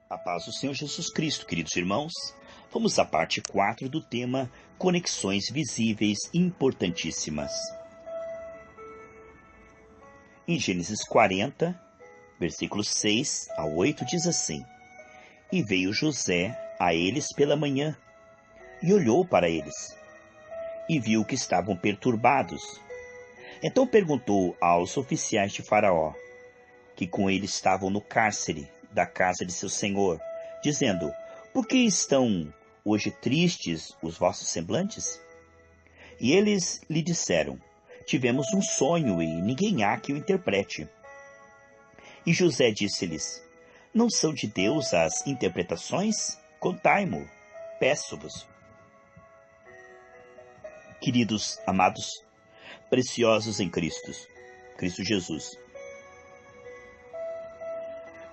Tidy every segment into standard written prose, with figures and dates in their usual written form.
A paz do Senhor Jesus Cristo, queridos irmãos. Vamos à parte 4 do tema Conexões Visíveis Importantíssimas. Em Gênesis 40, versículos 6 a 8, diz assim: E veio José a eles pela manhã, e olhou para eles, e viu que estavam perturbados. Então perguntou aos oficiais de Faraó, que com ele estavam no cárcere da casa de seu senhor, dizendo: Por que estão hoje tristes os vossos semblantes? E eles lhe disseram: Tivemos um sonho e ninguém há que o interprete. E José disse-lhes: Não são de Deus as interpretações? Contai-mo, peço-vos. Queridos, amados, preciosos em Cristo Jesus,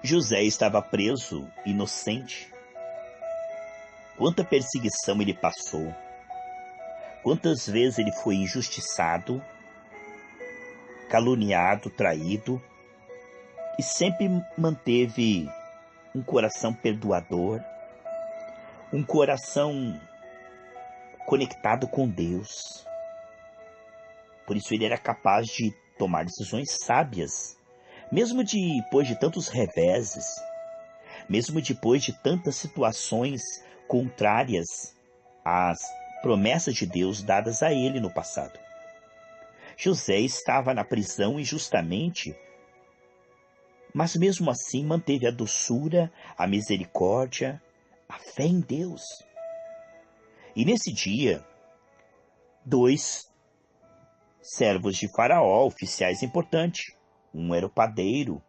José estava preso, inocente. Quanta perseguição ele passou. Quantas vezes ele foi injustiçado, caluniado, traído, e sempre manteve um coração perdoador, um coração conectado com Deus. Por isso ele era capaz de tomar decisões sábias, mesmo depois de tantos reveses, mesmo depois de tantas situações contrárias às promessas de Deus dadas a ele no passado. José estava na prisão injustamente, mas mesmo assim manteve a doçura, a misericórdia, a fé em Deus. E nesse dia, 2 servos de Faraó, oficiais importantes, um era o padeiro,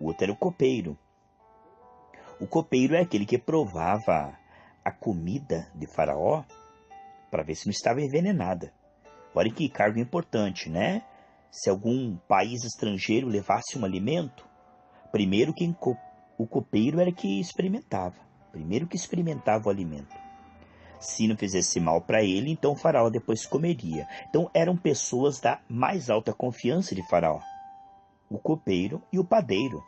o outro era o copeiro. O copeiro é aquele que provava a comida de Faraó para ver se não estava envenenada. Olha que cargo importante, né? Se algum país estrangeiro levasse um alimento, primeiro o copeiro era que experimentava. Primeiro que experimentava o alimento. Se não fizesse mal para ele, então o Faraó depois comeria. Então eram pessoas da mais alta confiança de Faraó, o copeiro e o padeiro.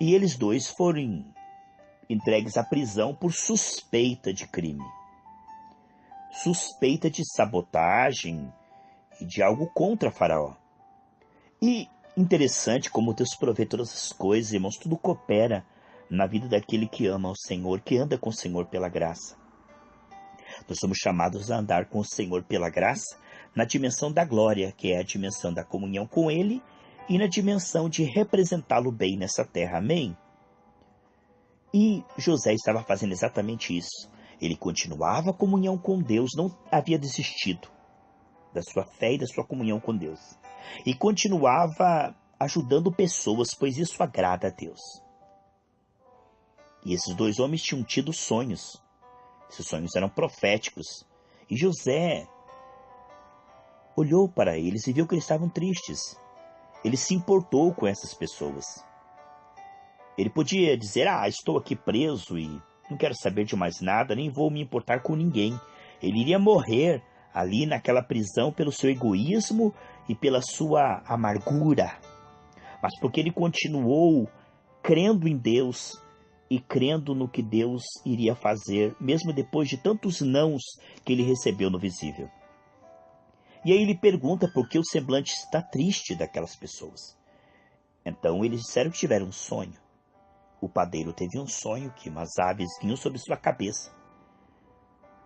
E eles dois foram entregues à prisão por suspeita de crime. Suspeita de sabotagem e de algo contra Faraó. E interessante como Deus provê todas as coisas, irmãos, tudo coopera na vida daquele que ama o Senhor, que anda com o Senhor pela graça. Nós somos chamados a andar com o Senhor pela graça na dimensão da glória, que é a dimensão da comunhão com Ele, e na dimensão de representá-lo bem nessa terra. Amém? E José estava fazendo exatamente isso. Ele continuava a comunhão com Deus, não havia desistido da sua fé e da sua comunhão com Deus. E continuava ajudando pessoas, pois isso agrada a Deus. E esses dois homens tinham tido sonhos. Esses sonhos eram proféticos. E José olhou para eles e viu que eles estavam tristes. Ele se importou com essas pessoas. Ele podia dizer: estou aqui preso e não quero saber de mais nada, nem vou me importar com ninguém. Ele iria morrer ali naquela prisão pelo seu egoísmo e pela sua amargura. Mas porque ele continuou crendo em Deus e crendo no que Deus iria fazer, mesmo depois de tantos nãos que ele recebeu no visível. E aí ele pergunta por que o semblante está triste daquelas pessoas. Então eles disseram que tiveram um sonho. O padeiro teve um sonho que umas aves vinham sobre sua cabeça.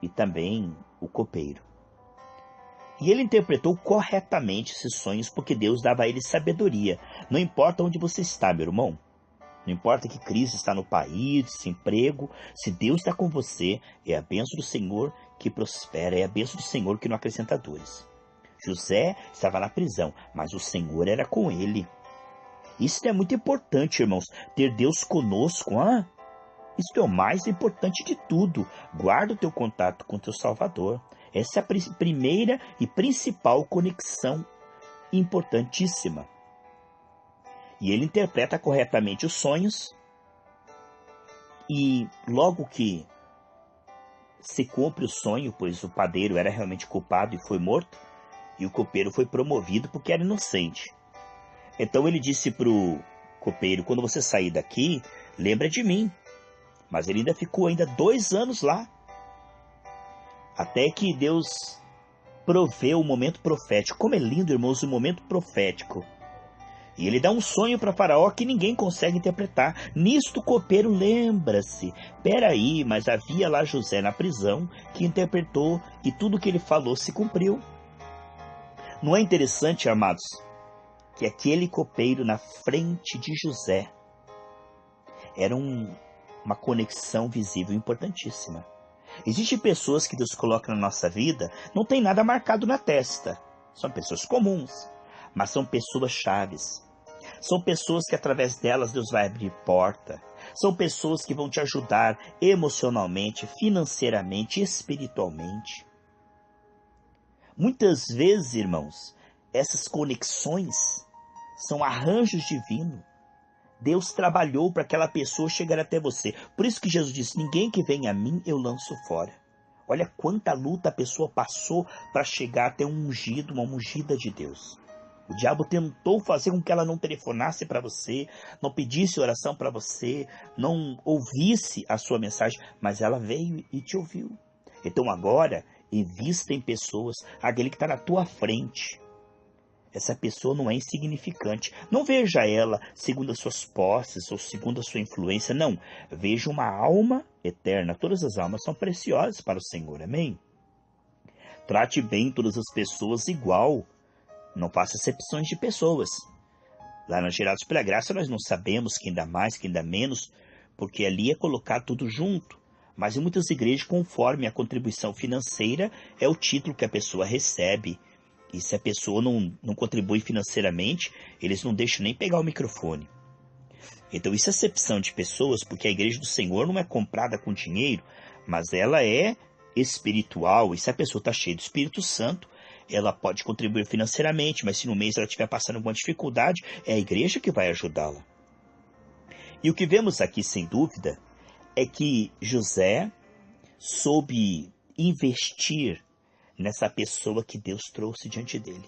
E também o copeiro. E ele interpretou corretamente esses sonhos porque Deus dava a ele sabedoria. Não importa onde você está, meu irmão. Não importa que crise está no país, desemprego, se Deus está com você, é a bênção do Senhor que prospera, é a bênção do Senhor que não acrescenta dores. José estava na prisão, mas o Senhor era com ele. Isso é muito importante, irmãos, ter Deus conosco. Isso é o mais importante de tudo. Guarda o teu contato com o teu Salvador. Essa é a primeira e principal conexão importantíssima. E ele interpreta corretamente os sonhos. E logo que se cumpre o sonho, pois o padeiro era realmente culpado e foi morto, e o copeiro foi promovido porque era inocente. Então ele disse para o copeiro: quando você sair daqui, lembra de mim. Mas ele ainda ficou 2 anos lá. Até que Deus proveu o momento profético. Como é lindo, irmãos, o momento profético. E ele dá um sonho para Faraó que ninguém consegue interpretar. Nisto o copeiro lembra-se. Peraí, mas havia lá José na prisão que interpretou e tudo que ele falou se cumpriu. Não é interessante, amados, que aquele copeiro na frente de José era uma conexão visível importantíssima. Existem pessoas que Deus coloca na nossa vida, não tem nada marcado na testa. São pessoas comuns, mas são pessoas chaves. São pessoas que através delas Deus vai abrir porta. São pessoas que vão te ajudar emocionalmente, financeiramente, espiritualmente. Muitas vezes, irmãos, essas conexões são arranjos divinos. Deus trabalhou para aquela pessoa chegar até você. Por isso que Jesus disse, ninguém que vem a mim eu lanço fora. Olha quanta luta a pessoa passou para chegar até um ungido, uma ungida de Deus. O diabo tentou fazer com que ela não telefonasse para você, não pedisse oração para você, não ouvisse a sua mensagem, mas ela veio e te ouviu. Então agora, invista em pessoas, aquele que está na tua frente. Essa pessoa não é insignificante. Não veja ela segundo as suas posses ou segundo a sua influência, não. Veja uma alma eterna. Todas as almas são preciosas para o Senhor, amém? Trate bem todas as pessoas igual. Não faça acepções de pessoas. Lá na Gerados pela Graça nós não sabemos quem dá mais, quem dá menos, porque ali é colocar tudo junto. Mas em muitas igrejas, conforme a contribuição financeira, é o título que a pessoa recebe. E se a pessoa não contribui financeiramente, eles não deixam nem pegar o microfone. Então isso é acepção de pessoas, porque a igreja do Senhor não é comprada com dinheiro, mas ela é espiritual. E se a pessoa está cheia do Espírito Santo, ela pode contribuir financeiramente, mas se no mês ela estiver passando alguma dificuldade, é a igreja que vai ajudá-la. E o que vemos aqui, sem dúvida, é que José soube investir nessa pessoa que Deus trouxe diante dele.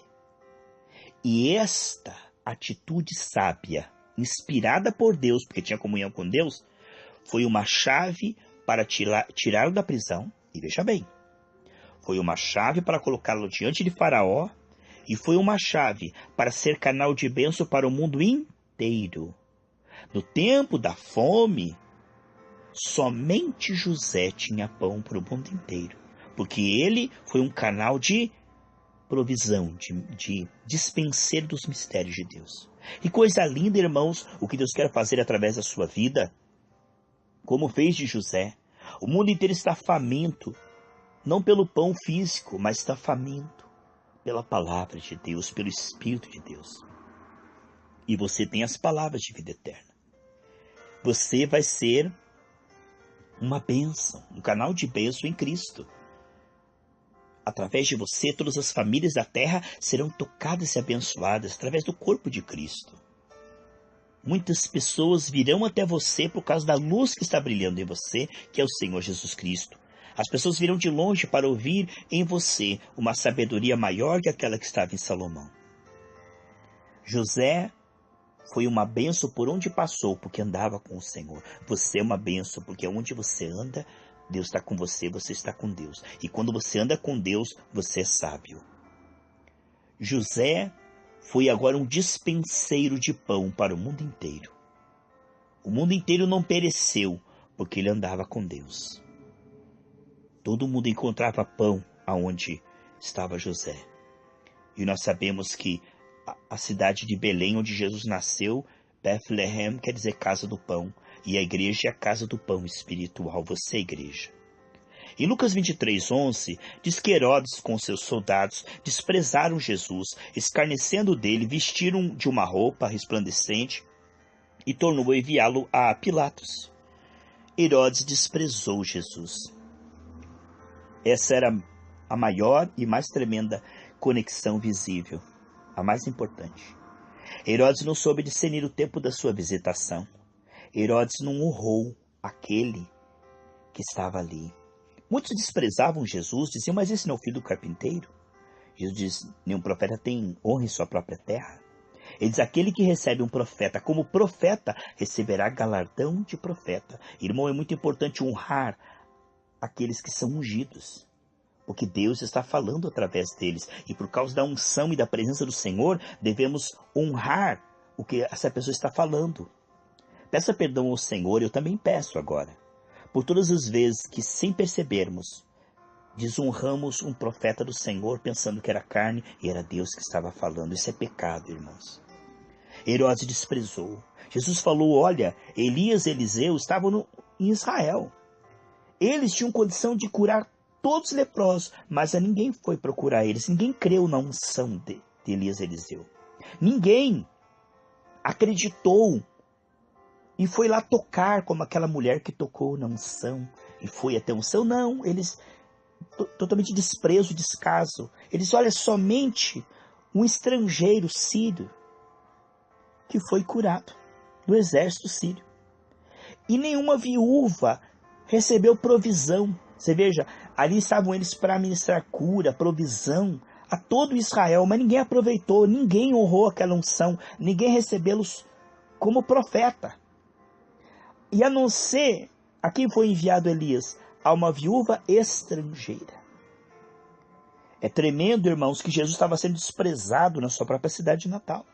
E esta atitude sábia, inspirada por Deus, porque tinha comunhão com Deus, foi uma chave para tirá-lo da prisão. E veja bem, foi uma chave para colocá-lo diante de Faraó, e foi uma chave para ser canal de bênção para o mundo inteiro. No tempo da fome, somente José tinha pão para o mundo inteiro, porque ele foi um canal de provisão, de dispenseiro dos mistérios de Deus. E coisa linda, irmãos, o que Deus quer fazer através da sua vida, como fez de José. O mundo inteiro está faminto, não pelo pão físico, mas está faminto pela palavra de Deus, pelo Espírito de Deus. E você tem as palavras de vida eterna. Você vai ser uma bênção, um canal de bênção em Cristo. Através de você, todas as famílias da terra serão tocadas e abençoadas através do corpo de Cristo. Muitas pessoas virão até você por causa da luz que está brilhando em você, que é o Senhor Jesus Cristo. As pessoas virão de longe para ouvir em você uma sabedoria maior que aquela que estava em Salomão. José foi uma bênção por onde passou, porque andava com o Senhor. Você é uma bênção, porque onde você anda, Deus está com você, você está com Deus. E quando você anda com Deus, você é sábio. José foi agora um dispenseiro de pão para o mundo inteiro. O mundo inteiro não pereceu, porque ele andava com Deus. Todo mundo encontrava pão aonde estava José. E nós sabemos que a cidade de Belém, onde Jesus nasceu, Bethlehem, quer dizer casa do pão. E a igreja é a casa do pão espiritual, você é a igreja. Em Lucas 23:11, diz que Herodes com seus soldados desprezaram Jesus, escarnecendo dele, vestiram de uma roupa resplandecente e tornou a enviá-lo a Pilatos. Herodes desprezou Jesus. Essa era a maior e mais tremenda conexão visível, a mais importante. Herodes não soube discernir o tempo da sua visitação. Herodes não honrou aquele que estava ali. Muitos desprezavam Jesus, diziam, mas esse não é o filho do carpinteiro? Jesus diz, nenhum profeta tem honra em sua própria terra. Ele diz, aquele que recebe um profeta como profeta, receberá galardão de profeta. Irmão, é muito importante honrar aqueles que são ungidos, porque Deus está falando através deles. E por causa da unção e da presença do Senhor, devemos honrar o que essa pessoa está falando. Peça perdão ao Senhor, eu também peço agora, por todas as vezes que, sem percebermos, desonramos um profeta do Senhor, pensando que era carne e era Deus que estava falando. Isso é pecado, irmãos. Herodes desprezou. Jesus falou, olha, Elias e Eliseu estavam em Israel. Eles tinham condição de curar todos os leprosos, mas a ninguém foi procurar eles. Ninguém creu na unção de Elias e Eliseu. Ninguém acreditou e foi lá tocar como aquela mulher que tocou na unção e foi até a unção. Não, eles totalmente desprezo, descaso. Eles olham somente um estrangeiro sírio que foi curado do exército sírio. E nenhuma viúva recebeu provisão. Você veja, ali estavam eles para ministrar cura, provisão a todo Israel, mas ninguém aproveitou, ninguém honrou aquela unção, ninguém recebê-los como profeta. E a não ser a quem foi enviado Elias, a uma viúva estrangeira. É tremendo, irmãos, que Jesus estava sendo desprezado na sua própria cidade natal.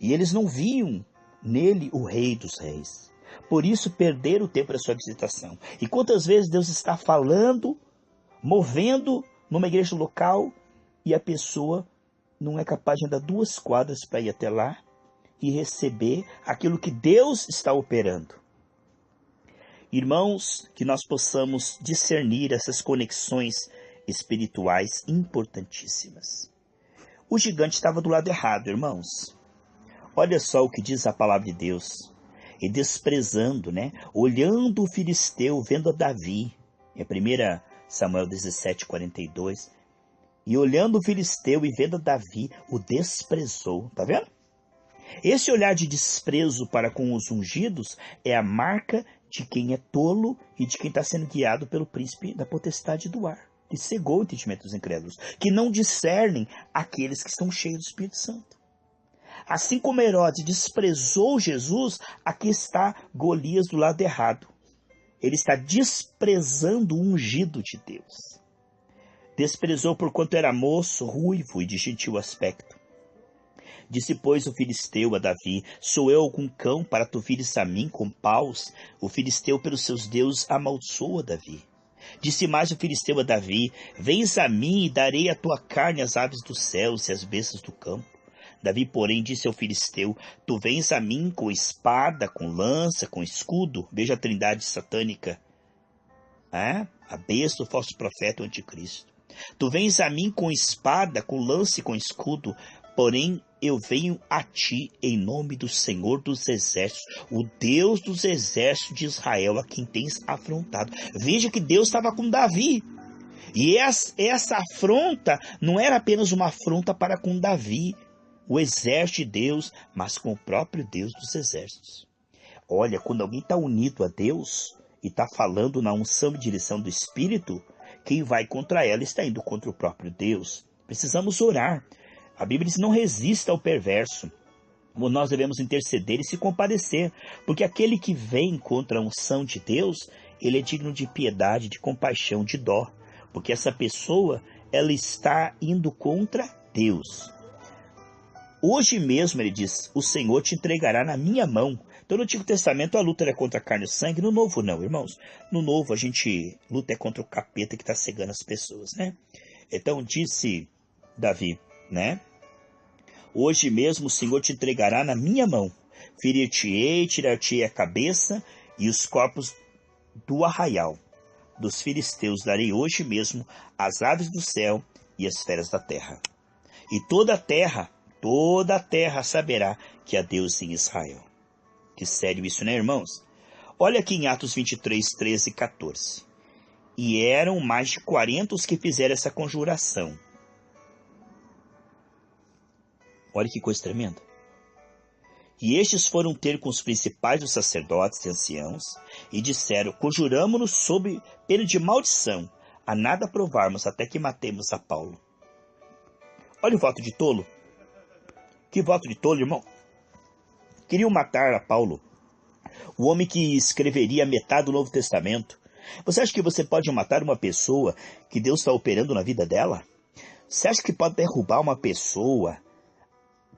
E eles não viam nele o Rei dos Reis. Por isso perderam o tempo da sua visitação. E quantas vezes Deus está falando, movendo numa igreja local, e a pessoa não é capaz de andar 2 quadras para ir até lá e receber aquilo que Deus está operando. Irmãos, que nós possamos discernir essas conexões espirituais importantíssimas. O gigante estava do lado errado, irmãos. Olha só o que diz a palavra de Deus. E desprezando, olhando o filisteu, vendo a Davi. É 1 Samuel 17:42. E olhando o filisteu e vendo a Davi, o desprezou. Tá vendo? Esse olhar de desprezo para com os ungidos é a marca de quem é tolo e de quem está sendo guiado pelo príncipe da potestade do ar, que cegou o entendimento dos incrédulos, que não discernem aqueles que estão cheios do Espírito Santo. Assim como Herodes desprezou Jesus, aqui está Golias do lado errado. Ele está desprezando o ungido de Deus. Desprezou por quanto era moço, ruivo e de gentil aspecto. Disse, pois, o filisteu a Davi, sou eu algum cão para tu vires a mim com paus? O filisteu pelos seus deuses amaldiçoa Davi. Disse mais o filisteu a Davi, vens a mim e darei a tua carne às aves dos céus e às bestas do campo. Davi, porém, disse ao filisteu, tu vens a mim com espada, com lança, com escudo. Veja a trindade satânica. A besta, o falso profeta, o anticristo. Tu vens a mim com espada, com lança e com escudo, porém eu venho a ti em nome do Senhor dos Exércitos, o Deus dos Exércitos de Israel, a quem tens afrontado. Veja que Deus estava com Davi. E essa afronta não era apenas uma afronta para com Davi, o exército de Deus, mas com o próprio Deus dos Exércitos. Olha, quando alguém está unido a Deus e está falando na unção e direção do Espírito, quem vai contra ela está indo contra o próprio Deus. Precisamos orar. A Bíblia diz, não resista ao perverso. Nós devemos interceder e se compadecer, porque aquele que vem contra a unção de Deus, ele é digno de piedade, de compaixão, de dó, porque essa pessoa, ela está indo contra Deus. Hoje mesmo, ele diz, o Senhor te entregará na minha mão. Então, no Antigo Testamento, a luta era contra a carne e o sangue. No Novo, não, irmãos. No Novo, a gente luta contra o capeta que está cegando as pessoas, Então, disse Davi, hoje mesmo o Senhor te entregará na minha mão. Ferir-te-ei, tirar-te-ei a cabeça e os corpos do arraial dos filisteus darei hoje mesmo às aves do céu e às feras da terra. E toda a terra saberá que há Deus em Israel. Que sério isso, irmãos? Olha aqui em Atos 23, 13 e 14. E eram mais de 40 os que fizeram essa conjuração. Olha que coisa tremenda. E estes foram ter com os principais dos sacerdotes e anciãos, e disseram, conjuramo-nos sob pena de maldição, a nada provarmos até que matemos a Paulo. Olha o voto de tolo. Que voto de tolo, irmão. Queriam matar a Paulo, o homem que escreveria metade do Novo Testamento. Você acha que você pode matar uma pessoa que Deus está operando na vida dela? Você acha que pode derrubar uma pessoa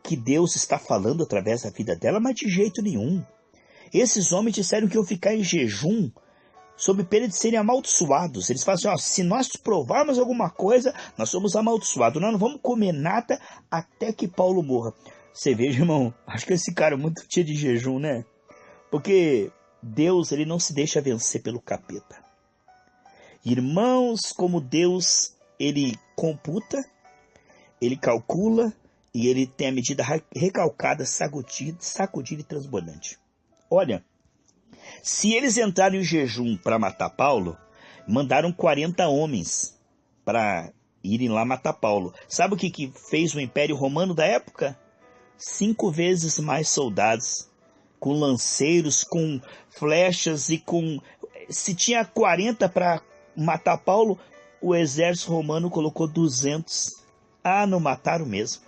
que Deus está falando através da vida dela? Mas de jeito nenhum. Esses homens disseram que iam ficar em jejum, sob pena de serem amaldiçoados. Eles falam assim, ó, se nós provarmos alguma coisa, nós somos amaldiçoados. Nós não vamos comer nada até que Paulo morra. Você veja, irmão, acho que esse cara é muito dia de jejum, né? Porque Deus, ele não se deixa vencer pelo capeta. Irmãos, como Deus, ele computa, ele calcula e ele tem a medida recalcada, sacudida e transbordante. Olha, se eles entraram em jejum para matar Paulo, mandaram 40 homens para irem lá matar Paulo. Sabe o que fez o Império Romano da época? 5 vezes mais soldados, com lanceiros, com flechas e com... Se tinha 40 para matar Paulo, o exército romano colocou 200. Ah, não mataram mesmo.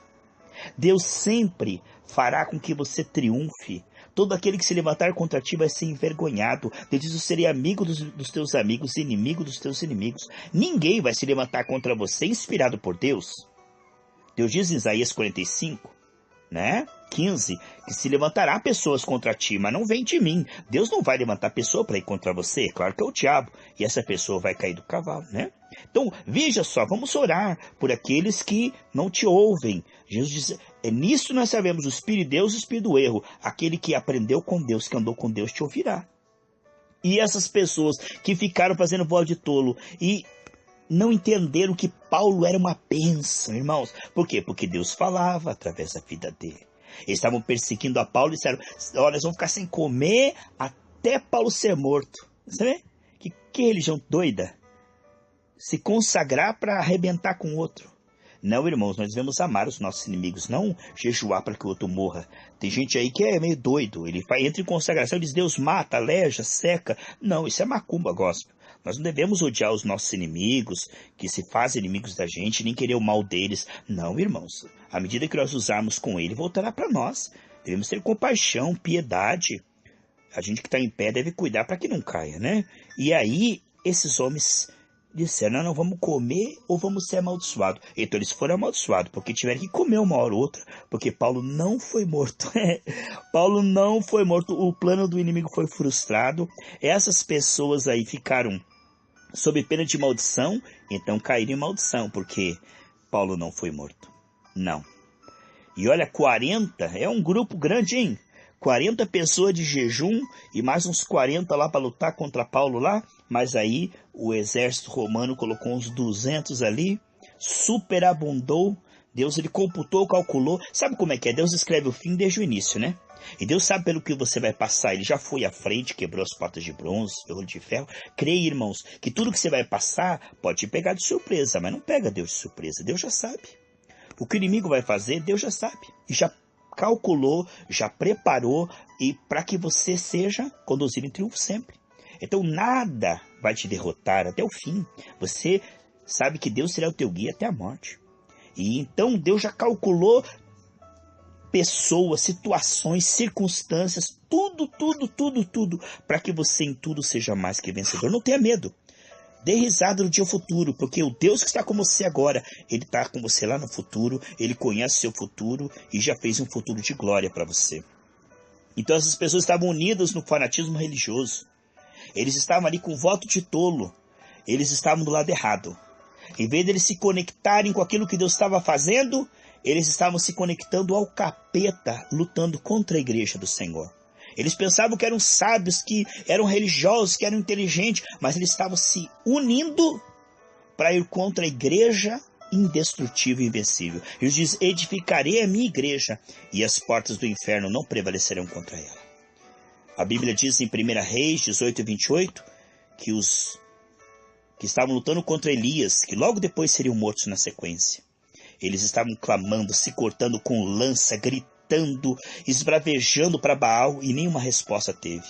Deus sempre fará com que você triunfe. Todo aquele que se levantar contra ti vai ser envergonhado. Deus diz, eu serei amigo dos teus amigos, inimigo dos teus inimigos. Ninguém vai se levantar contra você inspirado por Deus. Deus diz em Isaías 45, 15, que se levantará pessoas contra ti, mas não vem de mim. Deus não vai levantar pessoa para ir contra você, claro que é o diabo, e essa pessoa vai cair do cavalo, Então, veja só, vamos orar por aqueles que não te ouvem. Jesus diz, nisso nós sabemos o Espírito de Deus e o Espírito do erro. Aquele que aprendeu com Deus, que andou com Deus, te ouvirá. E essas pessoas que ficaram fazendo voz de tolo e não entenderam que Paulo era uma bênção, irmãos. Por quê? Porque Deus falava através da vida dele. Eles estavam perseguindo a Paulo e disseram, olha, nós vamos ficar sem comer até Paulo ser morto. Você vê? Que religião doida. Se consagrar para arrebentar com o outro. Não, irmãos, nós devemos amar os nossos inimigos, não jejuar para que o outro morra. Tem gente aí que é meio doido, ele entra em consagração e diz, Deus mata, aleja, seca. Não, isso é macumba gospel. Nós não devemos odiar os nossos inimigos, que se fazem inimigos da gente, nem querer o mal deles. Não, irmãos, à medida que nós usarmos com ele, voltará para nós. Devemos ter compaixão, piedade. A gente que está em pé deve cuidar para que não caia, E aí, esses homens disseram, não vamos comer ou vamos ser amaldiçoados. Então eles foram amaldiçoados, porque tiveram que comer uma hora ou outra, porque Paulo não foi morto. Paulo não foi morto, o plano do inimigo foi frustrado. Essas pessoas aí ficaram sob pena de maldição, então caíram em maldição, porque Paulo não foi morto. Não. E olha, 40 é um grupo grande, hein? 40 pessoas de jejum e mais uns 40 lá para lutar contra Paulo lá. Mas aí o exército romano colocou uns 200 ali, superabundou. Deus, ele computou, calculou. Sabe como é que é? Deus escreve o fim desde o início, E Deus sabe pelo que você vai passar. Ele já foi à frente, quebrou as portas de bronze, ferro de ferro. Creia, irmãos, que tudo que você vai passar pode te pegar de surpresa, mas não pega Deus de surpresa. Deus já sabe. O que o inimigo vai fazer, Deus já sabe. E já calculou, já preparou, e para que você seja conduzido em triunfo sempre. Então nada vai te derrotar até o fim. Você sabe que Deus será o teu guia até a morte. E então Deus já calculou pessoas, situações, circunstâncias, tudo, para que você em tudo seja mais que vencedor. Não tenha medo. Dê risada no dia futuro, porque o Deus que está com você agora, ele está com você lá no futuro, ele conhece o seu futuro e já fez um futuro de glória para você. Então essas pessoas estavam unidas no fanatismo religioso. Eles estavam ali com voto de tolo. Eles estavam do lado errado. Em vez de eles se conectarem com aquilo que Deus estava fazendo, eles estavam se conectando ao capeta, lutando contra a igreja do Senhor. Eles pensavam que eram sábios, que eram religiosos, que eram inteligentes, mas eles estavam se unindo para ir contra a igreja indestrutível e invencível. Eles dizem, edificarei a minha igreja e as portas do inferno não prevalecerão contra ela. A Bíblia diz em 1 Reis 18 e 28 que os que estavam lutando contra Elias, que logo depois seriam mortos na sequência, eles estavam clamando, se cortando com lança, gritando, esbravejando para Baal e nenhuma resposta teve.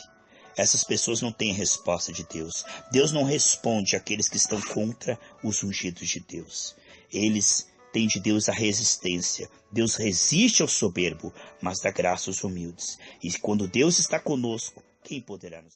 Essas pessoas não têm a resposta de Deus. Deus não responde àqueles que estão contra os ungidos de Deus. Eles tem de Deus a resistência. Deus resiste ao soberbo, mas dá graça aos humildes. E quando Deus está conosco, quem poderá nos